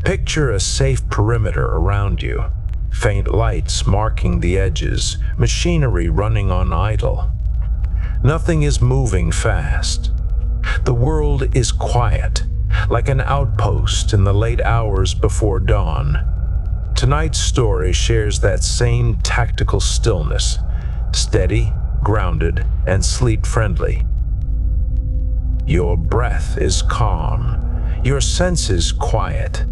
Picture a safe perimeter around you. Faint lights marking the edges, machinery running on idle. Nothing is moving fast. The world is quiet, like an outpost in the late hours before dawn. Tonight's story shares that same tactical stillness, steady, grounded, and sleep-friendly. Your breath is calm, your senses quiet.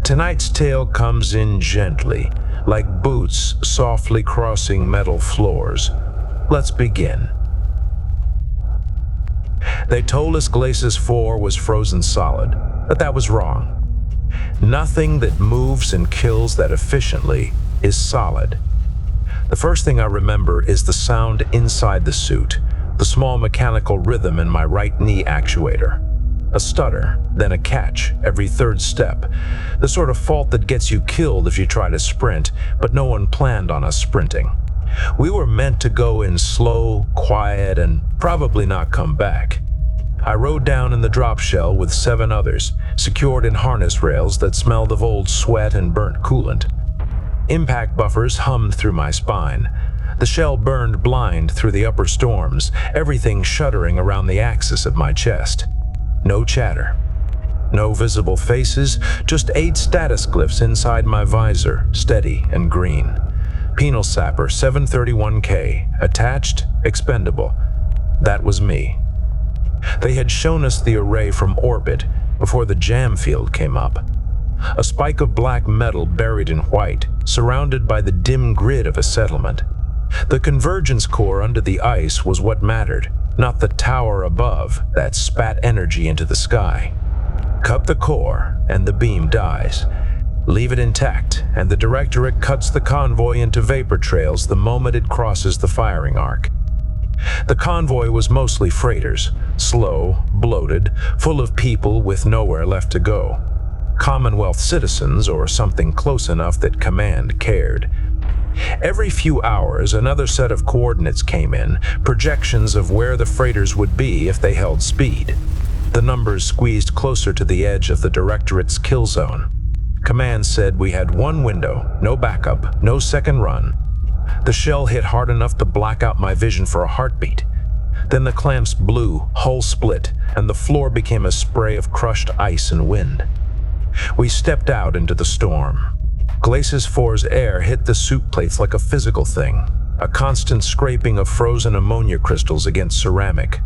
Tonight's tale comes in gently, like boots softly crossing metal floors. Let's begin. They told us Glacis 4 was frozen solid, but that was wrong. Nothing that moves and kills that efficiently is solid. The first thing I remember is the sound inside the suit, the small mechanical rhythm in my right knee actuator. A stutter, then a catch every third step. The sort of fault that gets you killed if you try to sprint, but no one planned on us sprinting. We were meant to go in slow, quiet, and probably not come back. I rode down in the drop shell with 7 others, secured in harness rails that smelled of old sweat and burnt coolant. Impact buffers hummed through my spine. The shell burned blind through the upper storms, everything shuddering around the axis of my chest. No chatter. No visible faces, just 8 status glyphs inside my visor, steady and green. Penal sapper 731K, attached, expendable. That was me. They had shown us the array from orbit before the jam field came up. A spike of black metal buried in white, surrounded by the dim grid of a settlement. The convergence core under the ice was what mattered, not the tower above that spat energy into the sky. Cut the core and the beam dies. Leave it intact and the Directorate cuts the convoy into vapor trails the moment it crosses the firing arc. The convoy was mostly freighters, slow, bloated, full of people with nowhere left to go. Commonwealth citizens or something close enough that command cared. Every few hours, another set of coordinates came in, projections of where the freighters would be if they held speed. The numbers squeezed closer to the edge of the Directorate's kill zone. Command said we had 1 window, no backup, no second run. The shell hit hard enough to black out my vision for a heartbeat. Then the clamps blew, hull split, and the floor became a spray of crushed ice and wind. We stepped out into the storm. Glacis 4's air hit the suit plates like a physical thing, a constant scraping of frozen ammonia crystals against ceramic.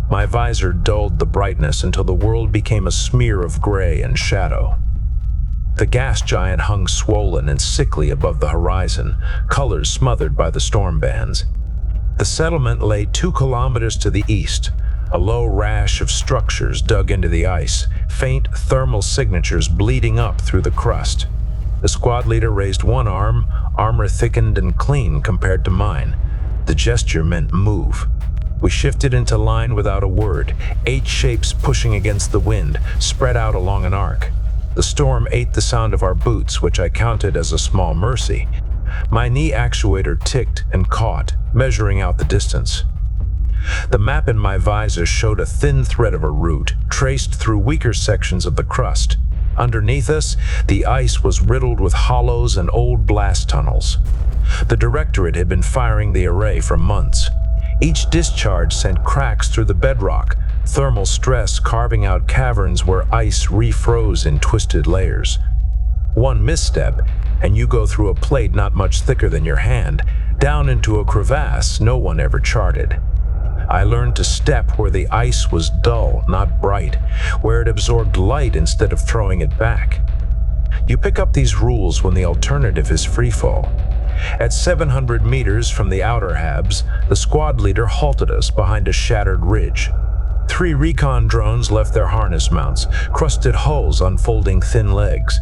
My visor dulled the brightness until the world became a smear of gray and shadow. The gas giant hung swollen and sickly above the horizon, colors smothered by the storm bands. The settlement lay 2 kilometers to the east, a low rash of structures dug into the ice, faint thermal signatures bleeding up through the crust. The squad leader raised 1 arm, armor thickened and clean compared to mine. The gesture meant move. We shifted into line without a word, 8 shapes pushing against the wind, spread out along an arc. The storm ate the sound of our boots, which I counted as a small mercy. My knee actuator ticked and caught, measuring out the distance. The map in my visor showed a thin thread of a route, traced through weaker sections of the crust. Underneath us, the ice was riddled with hollows and old blast tunnels. The Directorate had been firing the array for months. Each discharge sent cracks through the bedrock, thermal stress carving out caverns where ice refroze in twisted layers. One misstep, and you go through a plate not much thicker than your hand, down into a crevasse no one ever charted. I learned to step where the ice was dull, not bright, where it absorbed light instead of throwing it back. You pick up these rules when the alternative is freefall. At 700 meters from the outer habs, the squad leader halted us behind a shattered ridge. 3 recon drones left their harness mounts, crusted hulls unfolding thin legs.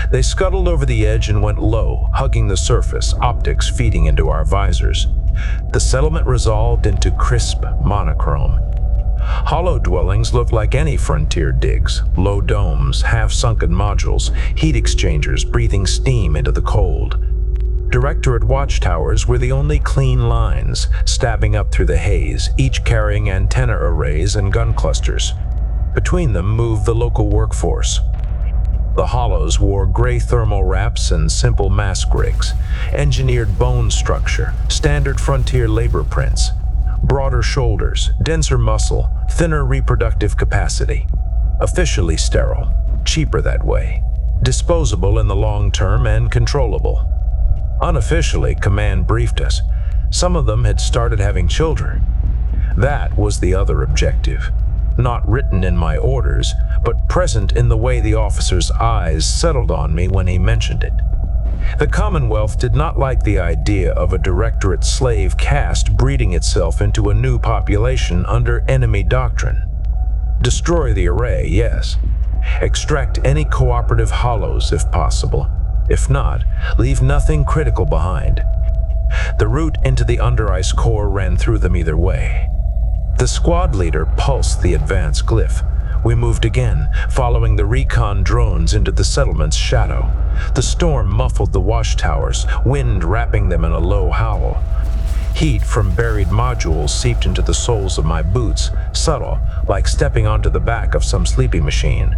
They scuttled over the edge and went low, hugging the surface, optics feeding into our visors. The settlement resolved into crisp monochrome. Hollow dwellings looked like any frontier digs, low domes, half-sunken modules, heat exchangers breathing steam into the cold. Directorate watchtowers were the only clean lines, stabbing up through the haze, each carrying antenna arrays and gun clusters. Between them moved the local workforce. The hollows wore gray thermal wraps and simple mask rigs, engineered bone structure, standard frontier labor prints, broader shoulders, denser muscle, thinner reproductive capacity. Officially sterile, cheaper that way, disposable in the long term and controllable. Unofficially, Command briefed us. Some of them had started having children. That was the other objective. Not written in my orders, but present in the way the officer's eyes settled on me when he mentioned it. The Commonwealth did not like the idea of a directorate slave caste breeding itself into a new population under enemy doctrine. Destroy the array, yes. Extract any cooperative hollows if possible. If not, leave nothing critical behind. The route into the under-ice core ran through them either way. The squad leader pulsed the advance glyph. We moved again, following the recon drones into the settlement's shadow. The storm muffled the watchtowers, wind wrapping them in a low howl. Heat from buried modules seeped into the soles of my boots, subtle, like stepping onto the back of some sleeping machine.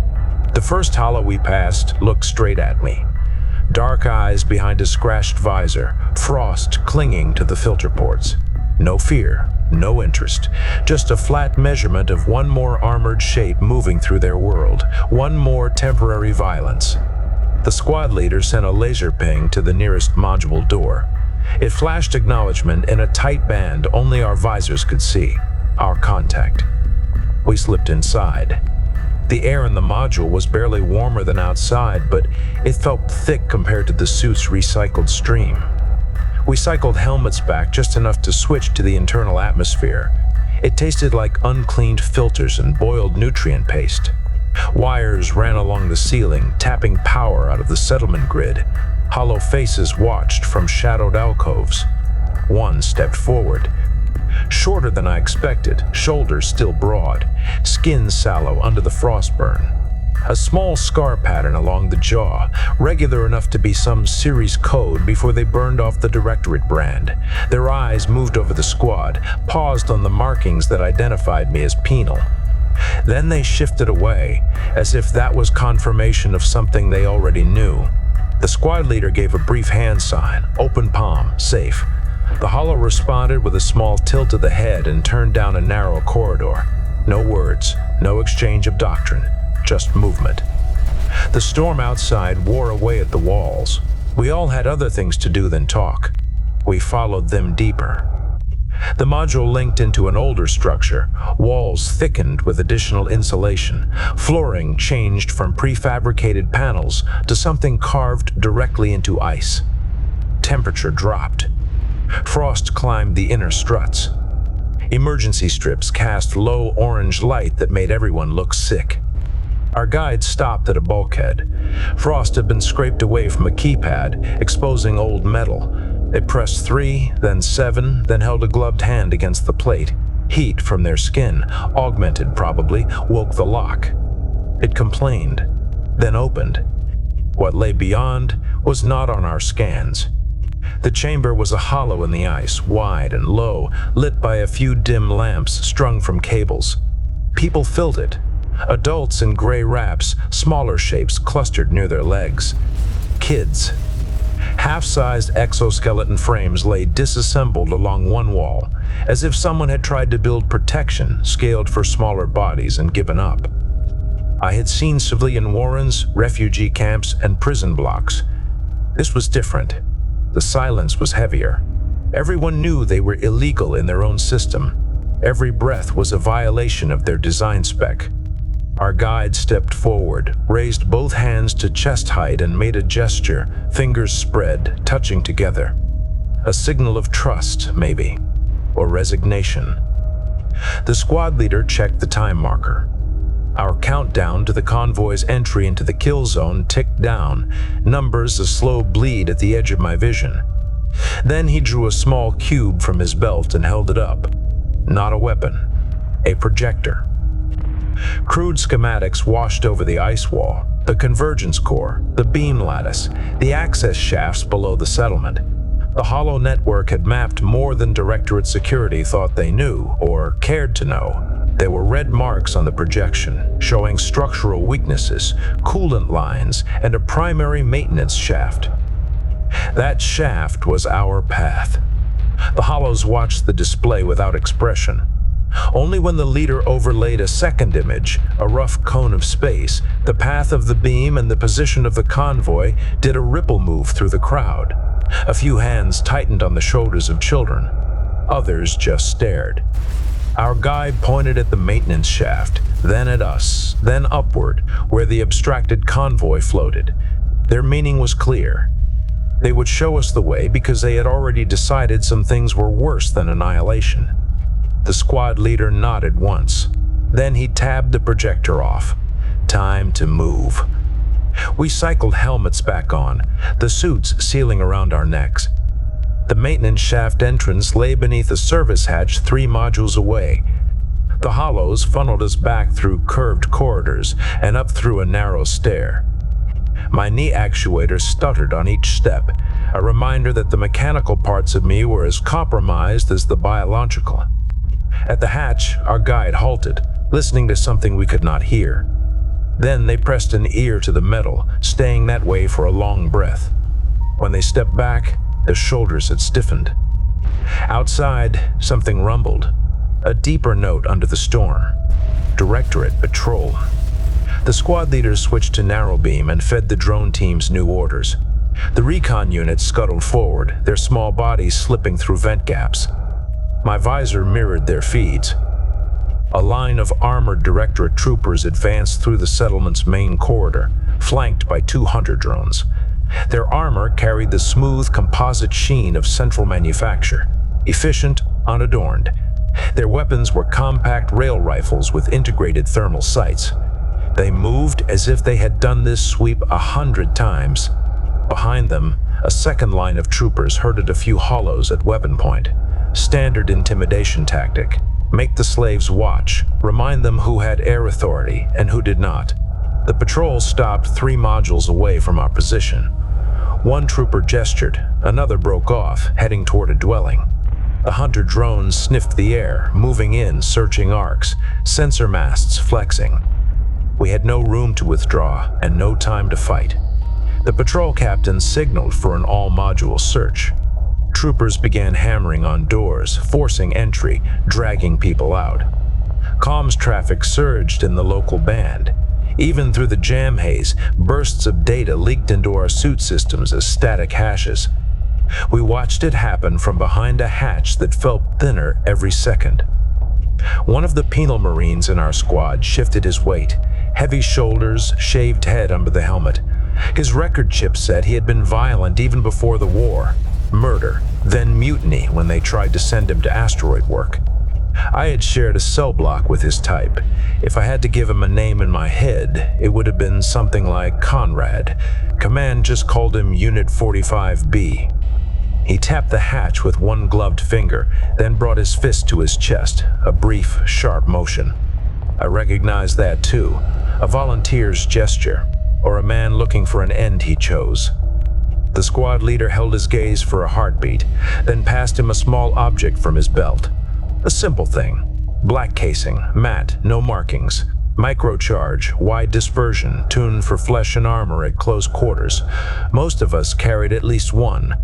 The first hollow we passed looked straight at me. Dark eyes behind a scratched visor, frost clinging to the filter ports. No fear, no interest, just a flat measurement of one more armored shape moving through their world, one more temporary violence. The squad leader sent a laser ping to the nearest module door. It flashed acknowledgement in a tight band only our visors could see, our contact. We slipped inside. The air in the module was barely warmer than outside, but it felt thick compared to the suit's recycled stream. We cycled helmets back just enough to switch to the internal atmosphere. It tasted like uncleaned filters and boiled nutrient paste. Wires ran along the ceiling, tapping power out of the settlement grid. Hollow faces watched from shadowed alcoves. One stepped forward. Shorter than I expected, shoulders still broad, skin sallow under the frostburn. A small scar pattern along the jaw, regular enough to be some series code before they burned off the directorate brand. Their eyes moved over the squad, paused on the markings that identified me as penal. Then they shifted away, as if that was confirmation of something they already knew. The squad leader gave a brief hand sign, open palm, safe. The hollow responded with a small tilt of the head and turned down a narrow corridor. No words, no exchange of doctrine. Just movement. The storm outside wore away at the walls. We all had other things to do than talk. We followed them deeper. The module linked into an older structure, walls thickened with additional insulation, flooring changed from prefabricated panels to something carved directly into ice. Temperature dropped. Frost climbed the inner struts. Emergency strips cast low orange light that made everyone look sick. Our guide stopped at a bulkhead. Frost had been scraped away from a keypad, exposing old metal. They pressed 3, then 7, then held a gloved hand against the plate. Heat from their skin, augmented probably, woke the lock. It complained, then opened. What lay beyond was not on our scans. The chamber was a hollow in the ice, wide and low, lit by a few dim lamps strung from cables. People filled it. Adults in gray wraps, smaller shapes clustered near their legs. Kids. Half-sized exoskeleton frames lay disassembled along one wall, as if someone had tried to build protection scaled for smaller bodies and given up. I had seen civilian warrens, refugee camps, and prison blocks. This was different. The silence was heavier. Everyone knew they were illegal in their own system. Every breath was a violation of their design spec. Our guide stepped forward, raised both hands to chest height and made a gesture, fingers spread, touching together. A signal of trust, maybe, or resignation. The squad leader checked the time marker. Our countdown to the convoy's entry into the kill zone ticked down, numbers a slow bleed at the edge of my vision. Then he drew a small cube from his belt and held it up. Not a weapon, a projector. Crude schematics washed over the ice wall, the convergence core, the beam lattice, the access shafts below the settlement. The hollow network had mapped more than Directorate Security thought they knew or cared to know. There were red marks on the projection, showing structural weaknesses, coolant lines, and a primary maintenance shaft. That shaft was our path. The Hollows watched the display without expression. Only when the leader overlaid a second image, a rough cone of space, the path of the beam and the position of the convoy, did a ripple move through the crowd. A few hands tightened on the shoulders of children. Others just stared. Our guide pointed at the maintenance shaft, then at us, then upward, where the abstracted convoy floated. Their meaning was clear. They would show us the way because they had already decided some things were worse than annihilation. The squad leader nodded once. Then he tabbed the projector off. Time to move. We cycled helmets back on, the suits sealing around our necks. The maintenance shaft entrance lay beneath a service hatch 3 modules away. The Hollows funneled us back through curved corridors and up through a narrow stair. My knee actuator stuttered on each step, a reminder that the mechanical parts of me were as compromised as the biological. At the hatch, our guide halted, listening to something we could not hear. Then they pressed an ear to the metal, staying that way for a long breath. When they stepped back, their shoulders had stiffened. Outside, something rumbled, a deeper note under the storm. Directorate Patrol. The squad leaders switched to narrow beam and fed the drone teams new orders. The recon units scuttled forward, their small bodies slipping through vent gaps. My visor mirrored their feeds. A line of armored Directorate troopers advanced through the settlement's main corridor, flanked by 2 hunter drones. Their armor carried the smooth composite sheen of central manufacture, efficient, unadorned. Their weapons were compact rail rifles with integrated thermal sights. They moved as if they had done this sweep 100 times. Behind them, a second line of troopers herded a few Hollows at weapon point. Standard intimidation tactic. Make the slaves watch, remind them who had air authority and who did not. The patrol stopped 3 modules away from our position. One trooper gestured, another broke off, heading toward a dwelling. The hunter drones sniffed the air, moving in, searching arcs, sensor masts flexing. We had no room to withdraw and no time to fight. The patrol captain signaled for an all-module search. Troopers began hammering on doors, forcing entry, dragging people out. Comms traffic surged in the local band. Even through the jam haze, bursts of data leaked into our suit systems as static hashes. We watched it happen from behind a hatch that felt thinner every second. One of the penal Marines in our squad shifted his weight, heavy shoulders, shaved head under the helmet. His record chip said he had been violent even before the war. Murder, then mutiny when they tried to send him to asteroid work. I had shared a cell block with his type. If I had to give him a name in my head, it would have been something like Conrad. Command just called him Unit 45B. He tapped the hatch with one gloved finger, then brought his fist to his chest, a brief, sharp motion. I recognized that too, a volunteer's gesture, or a man looking for an end he chose. The squad leader held his gaze for a heartbeat, then passed him a small object from his belt. A simple thing. Black casing, matte, no markings. Microcharge, wide dispersion, tuned for flesh and armor at close quarters. Most of us carried at least one.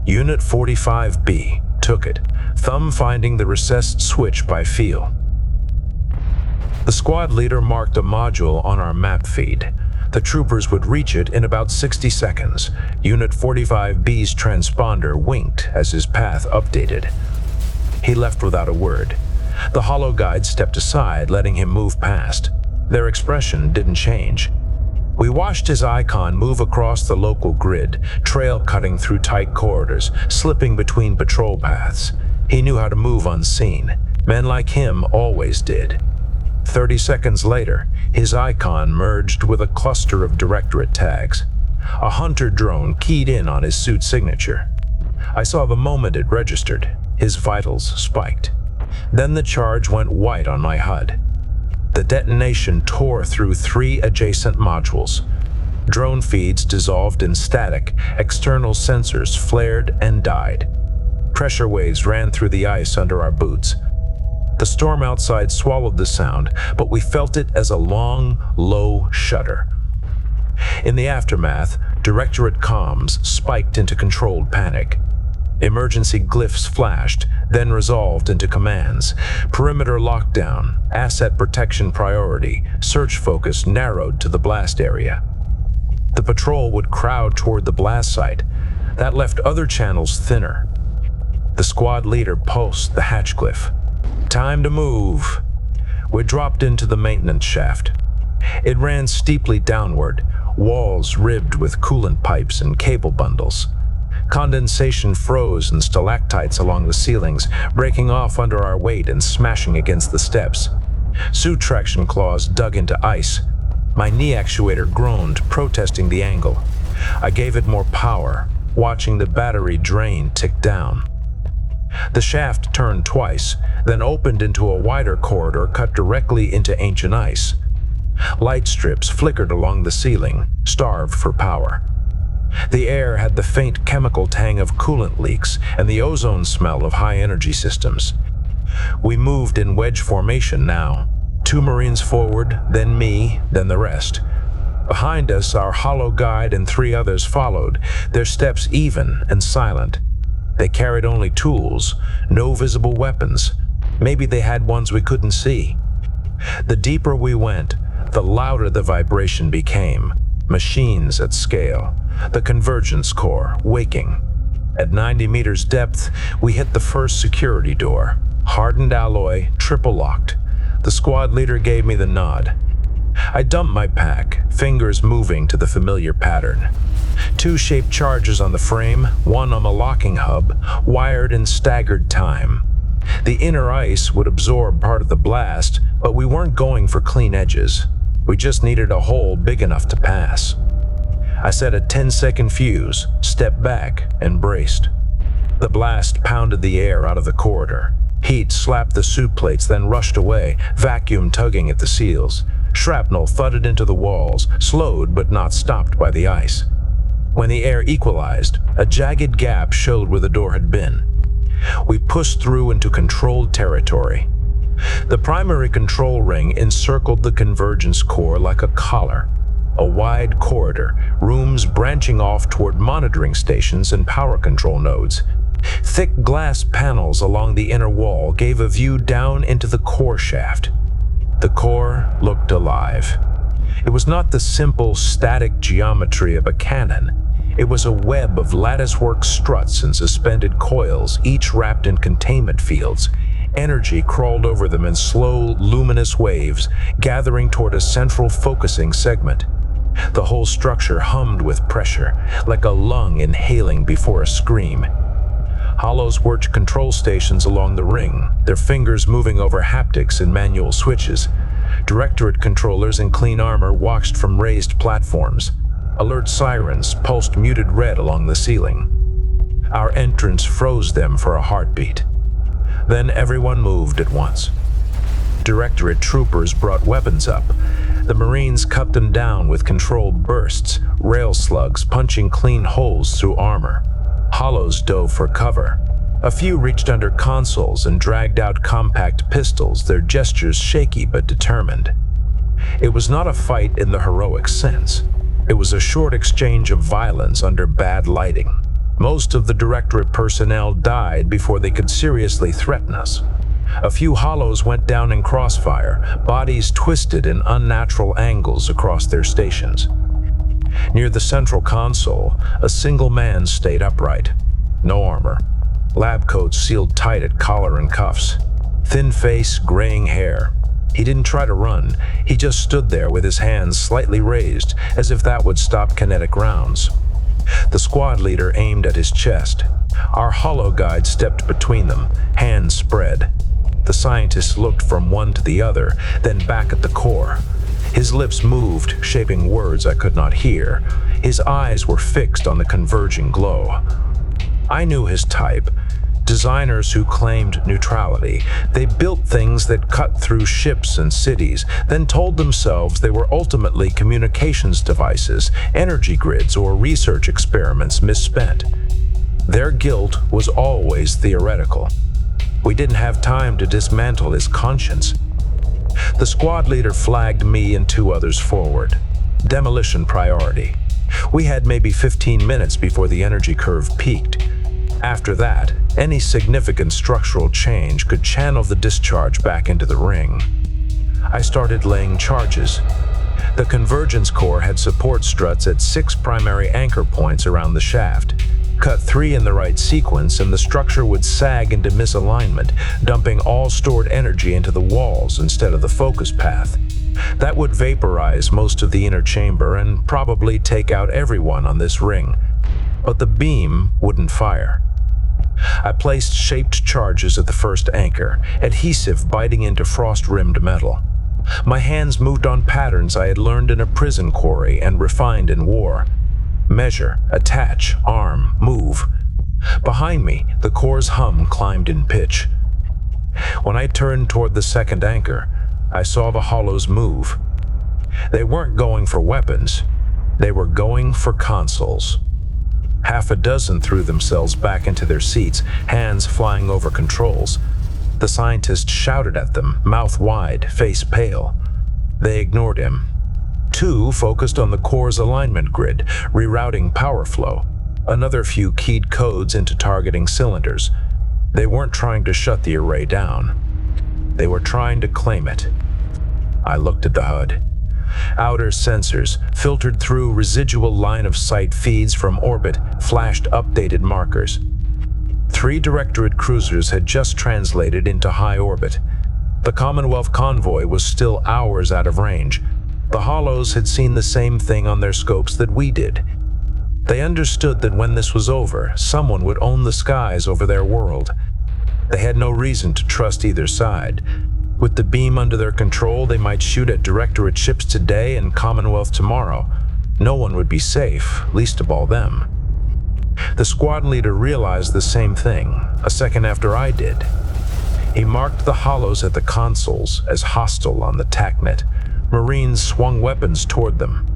Unit 45B took it, thumb finding the recessed switch by feel. The squad leader marked a module on our map feed. The troopers would reach it in about 60 seconds. Unit 45B's transponder winked as his path updated. He left without a word. The Hollow guide stepped aside, letting him move past. Their expression didn't change. We watched his icon move across the local grid, trail cutting through tight corridors, slipping between patrol paths. He knew how to move unseen. Men like him always did. 30 seconds later, his icon merged with a cluster of Directorate tags. A hunter drone keyed in on his suit signature. I saw the moment it registered. His vitals spiked. Then the charge went white on my HUD. The detonation tore through 3 adjacent modules. Drone feeds dissolved in static, external sensors flared and died. Pressure waves ran through the ice under our boots. The storm outside swallowed the sound, but we felt it as a long, low shudder. In the aftermath, Directorate comms spiked into controlled panic. Emergency glyphs flashed, then resolved into commands. Perimeter lockdown, asset protection priority, search focus narrowed to the blast area. The patrol would crowd toward the blast site. That left other channels thinner. The squad leader pulsed the hatch glyph. Time to move. We dropped into the maintenance shaft. It ran steeply downward, walls ribbed with coolant pipes and cable bundles. Condensation froze in stalactites along the ceilings, breaking off under our weight and smashing against the steps. Suit traction claws dug into ice. My knee actuator groaned, protesting the angle. I gave it more power, watching the battery drain tick down. The shaft turned twice, then opened into a wider corridor cut directly into ancient ice. Light strips flickered along the ceiling, starved for power. The air had the faint chemical tang of coolant leaks and the ozone smell of high-energy systems. We moved in wedge formation now. 2 Marines forward, then me, then the rest. Behind us, our hollow guide and 3 others followed, their steps even and silent. They carried only tools, no visible weapons. Maybe they had ones we couldn't see. The deeper we went, the louder the vibration became. Machines at scale. The convergence core, waking. At 90 meters depth, we hit the first security door. Hardened alloy, triple locked. The squad leader gave me the nod. I dumped my pack, fingers moving to the familiar pattern. 2 shaped charges on the frame, one on the locking hub, wired in staggered time. The inner ice would absorb part of the blast, but we weren't going for clean edges. We just needed a hole big enough to pass. I set a 10-second fuse, stepped back, and braced. The blast pounded the air out of the corridor. Heat slapped the suit plates, then rushed away, vacuum tugging at the seals. Shrapnel thudded into the walls, slowed but not stopped by the ice. When the air equalized, a jagged gap showed where the door had been. We pushed through into controlled territory. The primary control ring encircled the convergence core like a collar. A wide corridor, rooms branching off toward monitoring stations and power control nodes. Thick glass panels along the inner wall gave a view down into the core shaft. The core looked alive. It was not the simple, static geometry of a cannon. It was a web of latticework struts and suspended coils, each wrapped in containment fields. Energy crawled over them in slow, luminous waves, gathering toward a central focusing segment. The whole structure hummed with pressure, like a lung inhaling before a scream. Hollows worked control stations along the ring, their fingers moving over haptics and manual switches. Directorate controllers in clean armor watched from raised platforms. Alert sirens pulsed muted red along the ceiling. Our entrance froze them for a heartbeat. Then everyone moved at once. Directorate troopers brought weapons up. The Marines cut them down with controlled bursts, rail slugs punching clean holes through armor. Hollows dove for cover. A few reached under consoles and dragged out compact pistols, their gestures shaky but determined. It was not a fight in the heroic sense. It was a short exchange of violence under bad lighting. Most of the Directorate personnel died before they could seriously threaten us. A few hollows went down in crossfire, bodies twisted in unnatural angles across their stations. Near the central console, a single man stayed upright. No armor. Lab coats sealed tight at collar and cuffs. Thin face, graying hair. He didn't try to run. He just stood there with his hands slightly raised, as if that would stop kinetic rounds. The squad leader aimed at his chest. Our hollow guide stepped between them, hands spread. The scientist looked from one to the other, then back at the core. His lips moved, shaping words I could not hear. His eyes were fixed on the converging glow. I knew his type. Designers who claimed neutrality. They built things that cut through ships and cities, then told themselves they were ultimately communications devices, energy grids, or research experiments misspent. Their guilt was always theoretical. We didn't have time to dismantle his conscience. The squad leader flagged me and 2 others forward. Demolition priority. We had maybe 15 minutes before the energy curve peaked. After that, any significant structural change could channel the discharge back into the ring. I started laying charges. The convergence core had support struts at 6 primary anchor points around the shaft. Cut 3 in the right sequence and the structure would sag into misalignment, dumping all stored energy into the walls instead of the focus path. That would vaporize most of the inner chamber and probably take out everyone on this ring. But the beam wouldn't fire. I placed shaped charges at the first anchor, adhesive biting into frost-rimmed metal. My hands moved on patterns I had learned in a prison quarry and refined in war. Measure, attach, arm, move. Behind me, the core's hum climbed in pitch. When I turned toward the second anchor, I saw the hollows move. They weren't going for weapons. They were going for consoles. Half a dozen threw themselves back into their seats, hands flying over controls. The scientist shouted at them, mouth wide, face pale. They ignored him. 2 focused on the core's alignment grid, rerouting power flow. Another few keyed codes into targeting cylinders. They weren't trying to shut the array down. They were trying to claim it. I looked at the HUD. Outer sensors, filtered through residual line-of-sight feeds from orbit, flashed updated markers. 3 Directorate cruisers had just translated into high orbit. The Commonwealth convoy was still hours out of range. The Hollows had seen the same thing on their scopes that we did. They understood that when this was over, someone would own the skies over their world. They had no reason to trust either side. With the beam under their control, they might shoot at Directorate ships today and Commonwealth tomorrow. No one would be safe, least of all them. The squad leader realized the same thing, a second after I did. He marked the Hollows at the consoles as hostile on the TACnet. Marines swung weapons toward them.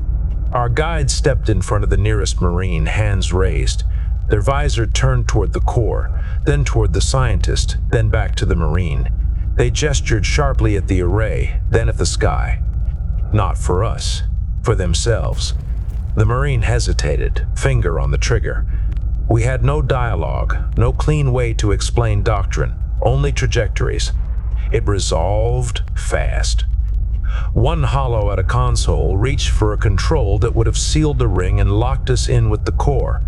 Our guide stepped in front of the nearest Marine, hands raised. Their visor turned toward the core, then toward the scientist, then back to the Marine. They gestured sharply at the array, then at the sky. Not for us, for themselves. The Marine hesitated, finger on the trigger. We had no dialogue, no clean way to explain doctrine, only trajectories. It resolved fast. 1 hollow at a console reached for a control that would have sealed the ring and locked us in with the core.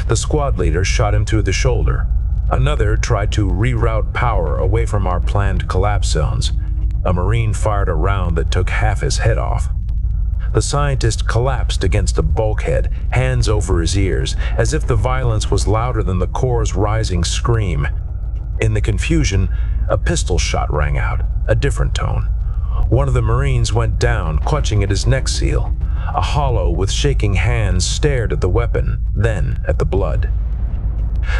The squad leader shot him through the shoulder. Another tried to reroute power away from our planned collapse zones. A Marine fired a round that took half his head off. The scientist collapsed against a bulkhead, hands over his ears, as if the violence was louder than the core's rising scream. In the confusion, a pistol shot rang out, a different tone. One of the Marines went down, clutching at his neck seal. A hollow with shaking hands stared at the weapon, then at the blood.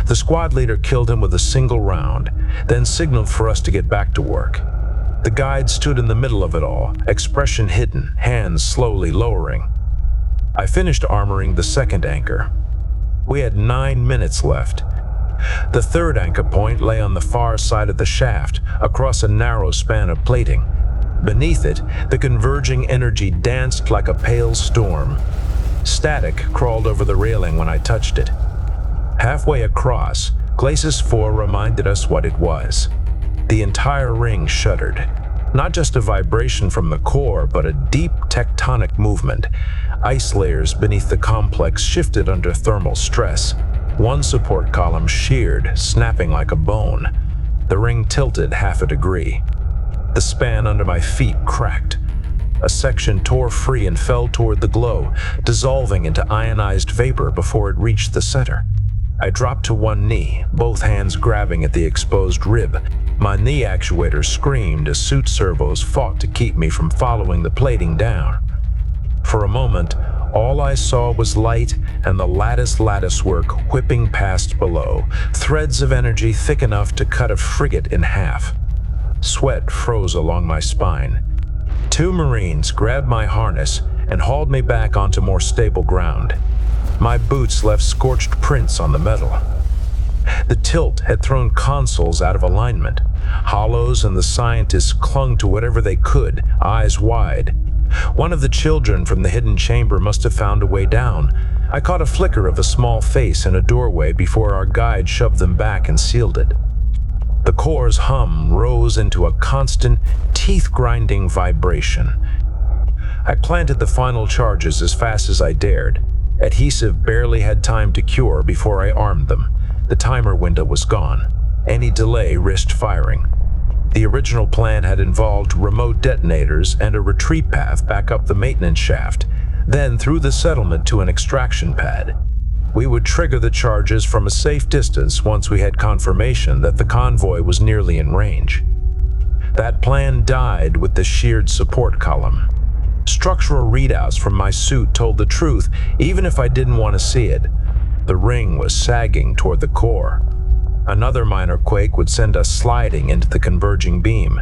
The squad leader killed him with a single round, then signaled for us to get back to work. The guide stood in the middle of it all, expression hidden, hands slowly lowering. I finished armoring the second anchor. We had 9 minutes left. The third anchor point lay on the far side of the shaft, across a narrow span of plating. Beneath it, the converging energy danced like a pale storm. Static crawled over the railing when I touched it. Halfway across, Glacis 4 reminded us what it was. The entire ring shuddered. Not just a vibration from the core, but a deep tectonic movement. Ice layers beneath the complex shifted under thermal stress. One support column sheared, snapping like a bone. The ring tilted half a degree. The span under my feet cracked. A section tore free and fell toward the glow, dissolving into ionized vapor before it reached the center. I dropped to one knee, both hands grabbing at the exposed rib. My knee actuator screamed as suit servos fought to keep me from following the plating down. For a moment, all I saw was light and the lattice work whipping past below, threads of energy thick enough to cut a frigate in half. Sweat froze along my spine. 2 Marines grabbed my harness and hauled me back onto more stable ground. My boots left scorched prints on the metal. The tilt had thrown consoles out of alignment. Hollows and the scientists clung to whatever they could, eyes wide. One of the children from the hidden chamber must have found a way down. I caught a flicker of a small face in a doorway before our guide shoved them back and sealed it. The core's hum rose into a constant, teeth-grinding vibration. I planted the final charges as fast as I dared. Adhesive barely had time to cure before I armed them. The timer window was gone. Any delay risked firing. The original plan had involved remote detonators and a retreat path back up the maintenance shaft, then through the settlement to an extraction pad. We would trigger the charges from a safe distance once we had confirmation that the convoy was nearly in range. That plan died with the sheared support column. Structural readouts from my suit told the truth, even if I didn't want to see it. The ring was sagging toward the core. Another minor quake would send us sliding into the converging beam.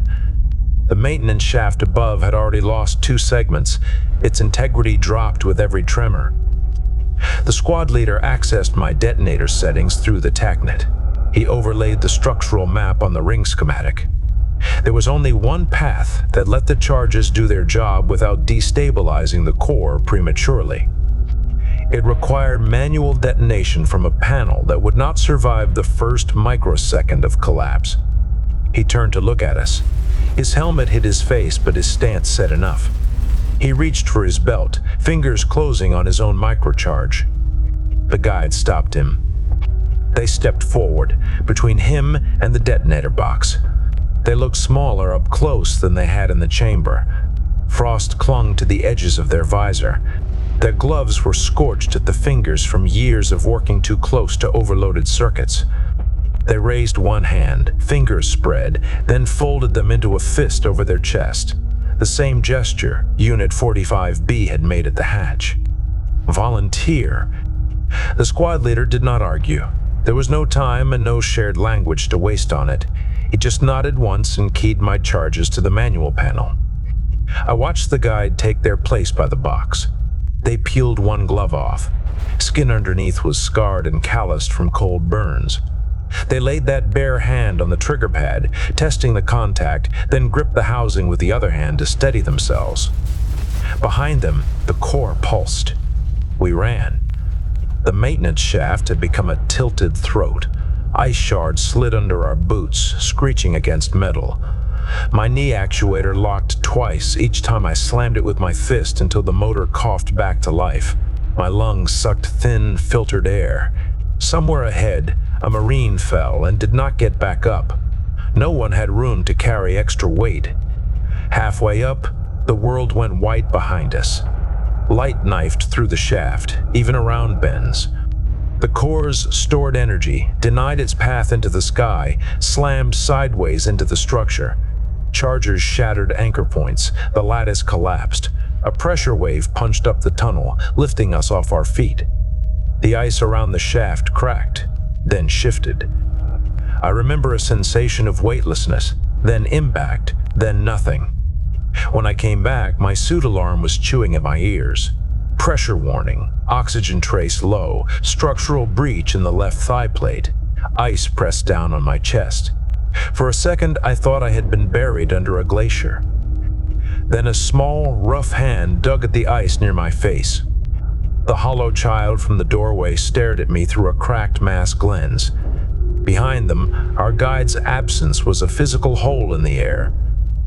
The maintenance shaft above had already lost 2 segments. Its integrity dropped with every tremor. The squad leader accessed my detonator settings through the TACnet. He overlaid the structural map on the ring schematic. There was only one path that let the charges do their job without destabilizing the core prematurely. It required manual detonation from a panel that would not survive the first microsecond of collapse. He turned to look at us. His helmet hid his face, but his stance said enough. He reached for his belt, fingers closing on his own microcharge. The guide stopped him. They stepped forward, between him and the detonator box. They looked smaller up close than they had in the chamber. Frost clung to the edges of their visor. Their gloves were scorched at the fingers from years of working too close to overloaded circuits. They raised one hand, fingers spread, then folded them into a fist over their chest. The same gesture Unit 45B had made at the hatch. Volunteer. The squad leader did not argue. There was no time and no shared language to waste on it. He just nodded once and keyed my charges to the manual panel. I watched the guide take their place by the box. They peeled one glove off. Skin underneath was scarred and calloused from cold burns. They laid that bare hand on the trigger pad, testing the contact, then gripped the housing with the other hand to steady themselves. Behind them, the core pulsed. We ran. The maintenance shaft had become a tilted throat. Ice shards slid under our boots, screeching against metal. My knee actuator locked twice each time I slammed it with my fist until the motor coughed back to life. My lungs sucked thin, filtered air. Somewhere ahead, a Marine fell and did not get back up. No one had room to carry extra weight. Halfway up, the world went white behind us. Light knifed through the shaft, even around bends. The core's stored energy, denied its path into the sky, slammed sideways into the structure. Chargers shattered anchor points. The lattice collapsed. A pressure wave punched up the tunnel, lifting us off our feet. The ice around the shaft cracked, then shifted. I remember a sensation of weightlessness, then impact, then nothing. When I came back, my suit alarm was chewing at my ears. Pressure warning, oxygen trace low, structural breach in the left thigh plate. Ice pressed down on my chest. For a second, I thought I had been buried under a glacier. Then a small, rough hand dug at the ice near my face. The hollow child from the doorway stared at me through a cracked mask lens. Behind them, our guide's absence was a physical hole in the air.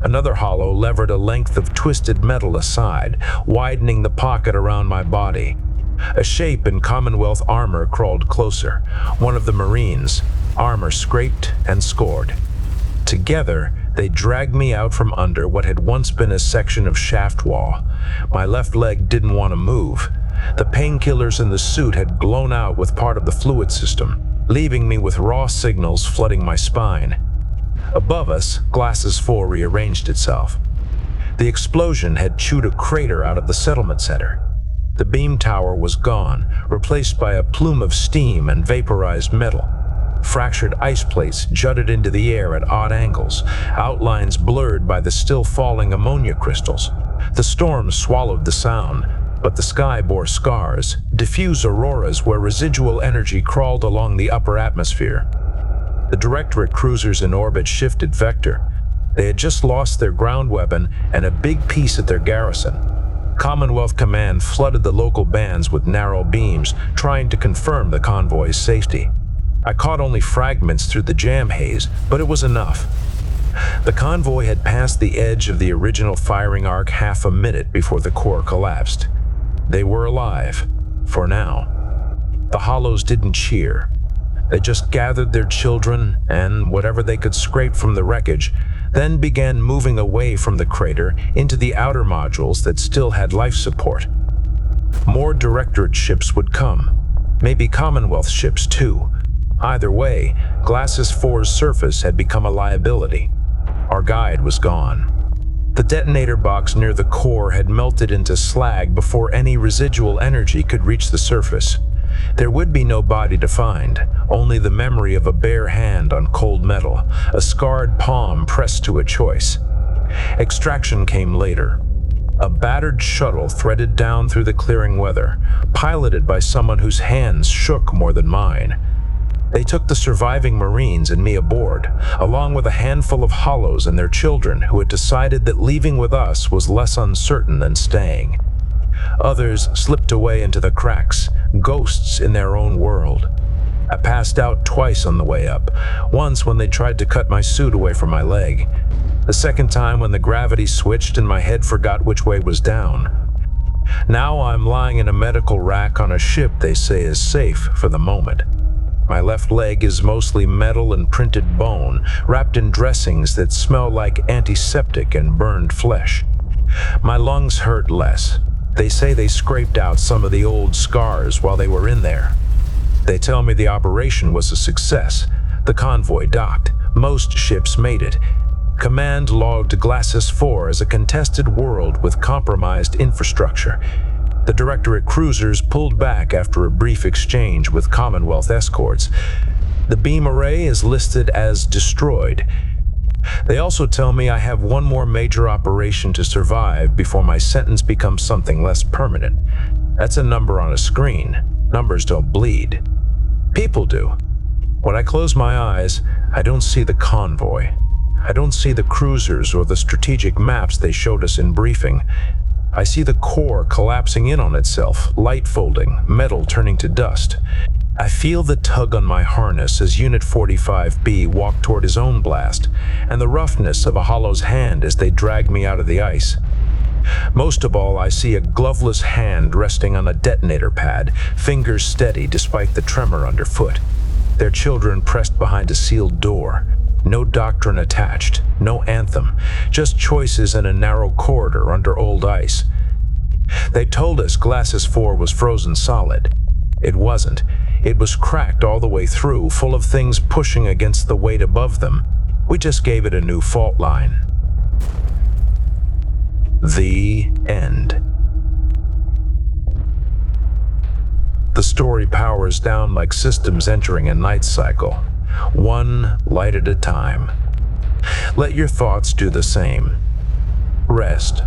Another hollow levered a length of twisted metal aside, widening the pocket around my body. A shape in Commonwealth armor crawled closer. One of the Marines, armor scraped and scored. Together, they dragged me out from under what had once been a section of shaft wall. My left leg didn't want to move. The painkillers in the suit had blown out with part of the fluid system, leaving me with raw signals flooding my spine. Above us, Glasses 4 rearranged itself. The explosion had chewed a crater out of the settlement center. The beam tower was gone, replaced by a plume of steam and vaporized metal. Fractured ice plates jutted into the air at odd angles, outlines blurred by the still falling ammonia crystals. The storm swallowed the sound. but the sky bore scars, diffuse auroras where residual energy crawled along the upper atmosphere. The Directorate cruisers in orbit shifted vector. They had just lost their ground weapon and a big piece at their garrison. Commonwealth Command flooded the local bands with narrow beams, trying to confirm the convoy's safety. I caught only fragments through the jam haze, but it was enough. The convoy had passed the edge of the original firing arc half a minute before the core collapsed. They were alive, for now. The Hollows didn't cheer. They just gathered their children and whatever they could scrape from the wreckage, then began moving away from the crater into the outer modules that still had life support. More Directorate ships would come, maybe Commonwealth ships too. Either way, Glacis 4's surface had become a liability. Our guide was gone. The detonator box near the core had melted into slag before any residual energy could reach the surface. There would be no body to find, only the memory of a bare hand on cold metal, a scarred palm pressed to a choice. Extraction came later. A battered shuttle threaded down through the clearing weather, piloted by someone whose hands shook more than mine. They took the surviving Marines and me aboard, along with a handful of Hollows and their children who had decided that leaving with us was less uncertain than staying. Others slipped away into the cracks, ghosts in their own world. I passed out twice on the way up, once when they tried to cut my suit away from my leg. The second time when the gravity switched and my head forgot which way was down. Now I'm lying in a medical rack on a ship they say is safe for the moment. My left leg is mostly metal and printed bone, wrapped in dressings that smell like antiseptic and burned flesh. My lungs hurt less. They say they scraped out some of the old scars while they were in there. They tell me the operation was a success. The convoy docked. Most ships made it. Command logged Glacis 4 as a contested world with compromised infrastructure. The Directorate cruisers pulled back after a brief exchange with Commonwealth escorts. The beam array is listed as destroyed. They also tell me I have one more major operation to survive before my sentence becomes something less permanent. That's a number on a screen. Numbers don't bleed. People do. When I close my eyes, I don't see the convoy. I don't see the cruisers or the strategic maps they showed us in briefing. I see the core collapsing in on itself, light folding, metal turning to dust. I feel the tug on my harness as Unit 45B walked toward his own blast, and the roughness of a Hollow's hand as they dragged me out of the ice. Most of all, I see a gloveless hand resting on a detonator pad, fingers steady despite the tremor underfoot. Their children pressed behind a sealed door. No doctrine attached, no anthem, just choices in a narrow corridor under old ice. They told us Glacis 4 was frozen solid. It wasn't. It was cracked all the way through, full of things pushing against the weight above them. We just gave it a new fault line. The end. The story powers down like systems entering a night cycle. One light at a time. Let your thoughts do the same. Rest.